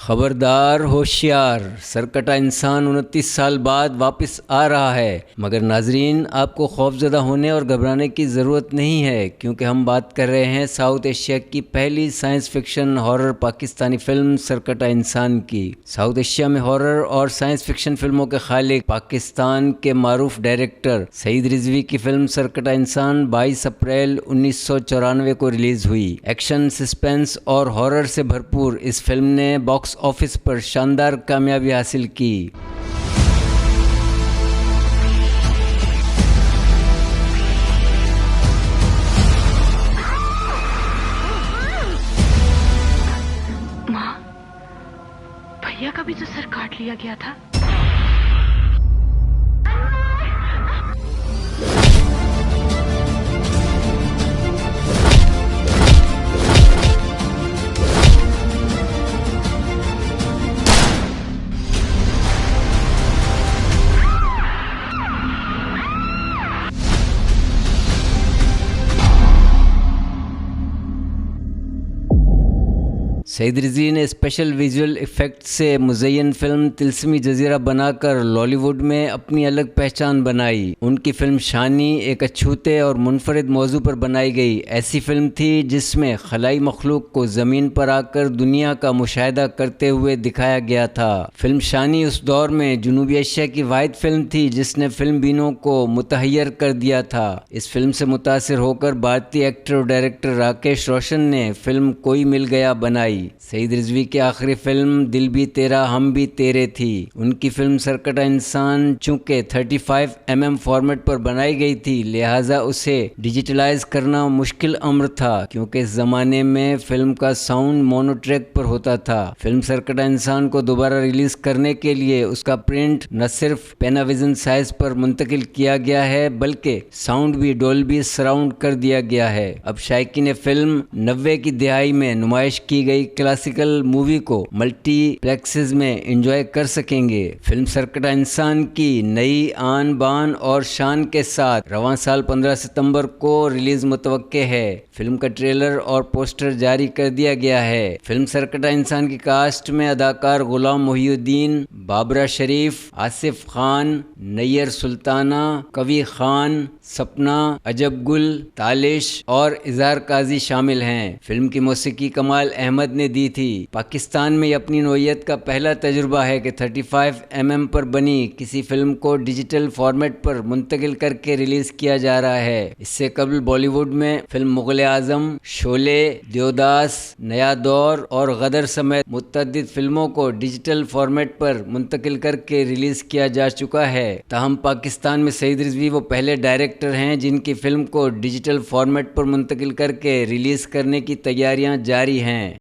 خبردار ہوشیار، سرکٹا انسان 29 سال بعد واپس آ رہا ہے، مگر ناظرین آپ کو خوفزدہ ہونے اور گھبرانے کی ضرورت نہیں ہے، کیونکہ ہم بات کر رہے ہیں ساؤتھ ایشیا کی پہلی science fiction horror Pakistani film Sarkata Insaan کی۔ ساؤتھ ایشیا میں ہارر اور سائنس فکشن فلموں کے خالق پاکستان کے معروف ڈائریکٹر سعید رضوی کی فلم سرکٹا انسان 22 اپریل 1994 کو ریلیز ہوئی۔ ایکشن، سسپینس اور ہارر سے بھرپور اس فلم نے باکس آفس پر شاندار کامیابی حاصل کی۔ ماں، بھیا کا بھی تو سر کاٹ لیا گیا تھا۔ سعید رضوی نے اسپیشل ویژول ایفیکٹ سے مزین فلم طلسمی جزیرہ بنا کر لالی ووڈ میں اپنی الگ پہچان بنائی۔ ان کی فلم شانی ایک اچھوتے اور منفرد موضوع پر بنائی گئی ایسی فلم تھی جس میں خلائی مخلوق کو زمین پر آ کر دنیا کا مشاہدہ کرتے ہوئے دکھایا گیا تھا۔ فلم شانی اس دور میں جنوبی ایشیا کی واحد فلم تھی جس نے فلم بینوں کو متحیر کر دیا تھا۔ اس فلم سے متاثر ہو کر بھارتی ایکٹر اور ڈائریکٹر راکیش روشن نے فلم کوئی مل گیا بنائی۔ سعید رضوی کی آخری فلم دل بھی تیرا ہم بھی تیرے تھی۔ ان کی فلم سرکٹا انسان چونکہ 35mm فارمیٹ پر بنائی گئی تھی، لہٰذا اسے ڈیجیٹلائز کرنا مشکل امر تھا، کیونکہ اس زمانے میں فلم کا ساؤنڈ مونو ٹریک پر ہوتا تھا۔ فلم سرکٹا انسان کو دوبارہ ریلیز کرنے کے لیے اس کا پرنٹ نہ صرف پیناویژن سائز پر منتقل کیا گیا ہے بلکہ ساؤنڈ بھی ڈولبی سراؤنڈ کر دیا گیا ہے۔ اب شائقین فلم 90 کی دہائی میں نمائش کی گئی کلاسیکل مووی کو ملٹی پلیکسز میں انجوائے کر سکیں گے۔ فلم سرکٹا انسان کی نئی آن بان اور شان کے ساتھ رواں سال 15 ستمبر کو ریلیز متوقع ہے۔ فلم کا ٹریلر اور پوسٹر جاری کر دیا گیا ہے۔ فلم سرکٹا انسان کی کاسٹ میں اداکار غلام محی الدین، بابرہ شریف، آصف خان، نیر سلطانہ، کوی خان، سپنا، عجب گل، تالش اور اظہار قاضی شامل ہیں۔ فلم کی موسیقی کمال احمد نے دی تھی۔ پاکستان میں یہ اپنی نوعیت کا پہلا تجربہ ہے کہ 35mm پر بنی کسی فلم کو ڈیجیٹل فارمیٹ پر منتقل کر کے ریلیز کیا جا رہا ہے۔ اس سے قبل بالی ووڈ میں فلم مغل اعظم، شولے، دیوداس، نیا دور اور غدر سمیت متعدد فلموں کو ڈیجیٹل فارمیٹ پر منتقل کر کے ریلیز کیا جا چکا ہے۔ تاہم پاکستان میں سعید رضوی وہ پہلے ڈائریکٹر ہیں جن کی فلم کو ڈیجیٹل فارمیٹ پر منتقل کر کے ریلیز کرنے کی تیاریاں جاری ہیں۔